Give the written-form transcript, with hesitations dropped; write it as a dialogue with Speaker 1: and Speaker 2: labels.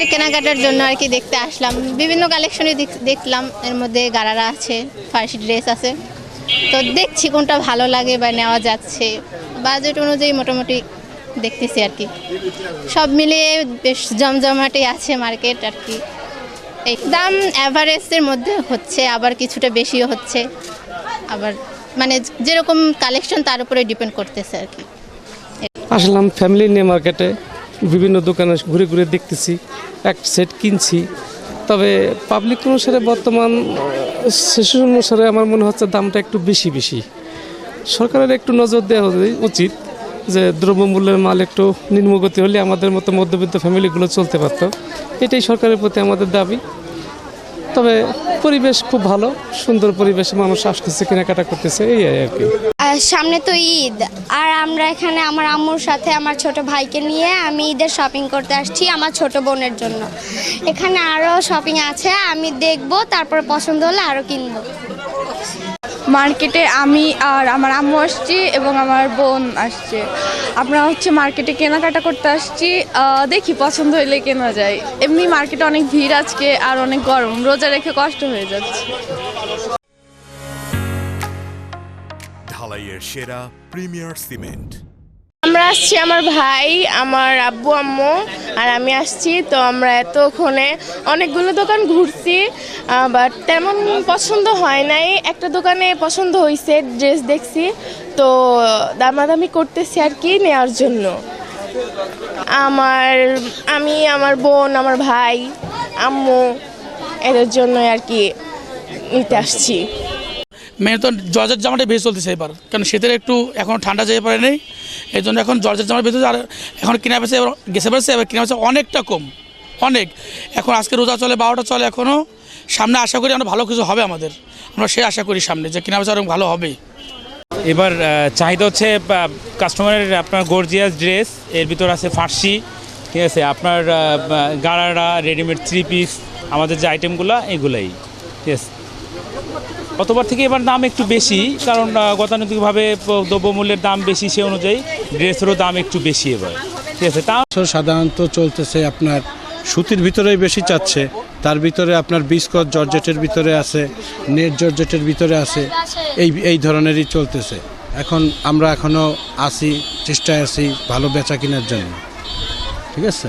Speaker 1: মেয়ের কেনাকাটার জন্য আর কি দেখতে আসলাম, বিভিন্ন কালেকশনে দেখলাম, এর মধ্যে গারারা আছে, ফার্সি ড্রেস আছে। তো দেখছি কোনটা ভালো লাগে বা নেওয়া যাচ্ছে, বাজেট অনুযায়ী মোটামুটি দেখতেছি আর কি। সব মিলিয়ে বেশ জমজমাটি আছে মার্কেট আর কি। এই দাম অ্যাভারেজের মধ্যে হচ্ছে, আবার কিছুটা বেশিও হচ্ছে, আবার মানে যেরকম কালেকশন তার উপরে ডিপেন্ড করতেছে আর কি।
Speaker 2: আসলাম ফ্যামিলি নিয়ে মার্কেটে, বিভিন্ন দোকানে ঘুরে ঘুরে দেখতেছি, এক সেট কিনছি। তবে পাবলিক অনুসারে বর্তমান সেশন অনুসারে আমার মনে হচ্ছে দামটা একটু বেশি বেশি। সরকারের একটু নজর দেওয়া উচিত যে দ্রব্যমূল্যের মাল একটু নিম্নগতি হলে আমাদের মতো মধ্যবিত্ত ফ্যামিলিগুলো চলতে পারত। এটাই সরকারের প্রতি আমাদের দাবি। তবে পরিবেশ খুব ভালো, সুন্দর পরিবেশে মানুষ আসতেছে, কেনাকাটা করতেছে, এই আর কি।
Speaker 3: সামনে তো ঈদ, আর আমরা এখানে আমার আম্মুর সাথে আমার ছোট ভাইকে নিয়ে আমি ঈদের শপিং করতে আসছি আমার ছোট বোনের জন্য। এখানে আরও শপিং আছে, আমি দেখব, তারপর পছন্দ হলে আরও কিনবো।
Speaker 4: মার্কেটে আমি আর আমার আম্মু আসছি এবং আমার বোন আসছে। আমরা মার্কেটে কেনাকাটা করতে আসছি, দেখি পছন্দ হইলে কেনা যায়। এমনি মার্কেটে অনেক ভিড় আজকে, আর অনেক গরম, রোজা রেখে কষ্ট হয়ে যাচ্ছে।
Speaker 5: ঢালাইয়ের সেরা প্রিমিয়ার সিমেন্ট।
Speaker 6: আমরা আসছি, আমার ভাই, আমার আব্বু আম্মু আর আমি আসছি। তো আমরা এতক্ষণে অনেকগুলো দোকান ঘুরছি, বাট তেমন পছন্দ হয় নাই। একটা দোকানে পছন্দ হয়েছে, ড্রেস দেখছি, তো দামাদামি করতেছি আর কি নেওয়ার জন্য। আমি আমার বোন, আমার ভাই, আম্মু, এদের জন্য আর কি নিতে আসছি।
Speaker 7: মেয়ে তো জর্জেট জামাটা বেশি চলতেছে এবার, কারণ শীতের একটু এখন ঠান্ডা যেতে পারে নেই, এই জন্য এখন জর্জেট জামা বেশি। আর এখন কেনা বেচা এবার গেছে বেড়েছে, এবার কেনা বেচা অনেকটা কম, অনেক। এখন আজকে রোজা চলে, 12টা চলে এখনও। সামনে আশা করি আমরা ভালো কিছু হবে আমাদের, আমরা সে আশা করি সামনে যে কেনা বেচা ভালো হবে।
Speaker 8: এবার চাহিদা হচ্ছে কাস্টমারের আপনার গর্জিয়াস ড্রেস, এর ভিতর আছে ফার্সি, ঠিক আছে, আপনার গারারা, রেডিমেড 3 পিস, আমাদের যে আইটেমগুলো এগুলাই, ঠিক আছে। গতবার থেকে এবার দাম একটু বেশি, কারণ গতানুগতিকভাবে দ্রব্যমূল্যের দাম বেশি, সে অনুযায়ী ড্রেসেরও দাম একটু বেশি এবার, ঠিক আছে। তা
Speaker 9: সাধারণত চলতেছে আপনার সুতির ভিতরেই বেশি চাচ্ছে, তার ভিতরে আপনার বিস্কট জর্জেটের ভিতরে আছে, নেট জর্জেটের ভিতরে আছে, এই ধরনেরই চলতেছে। এখন আমরা এখনও চেষ্টায় আছি ভালো বেচা কেনার জন্য, ঠিক আছে।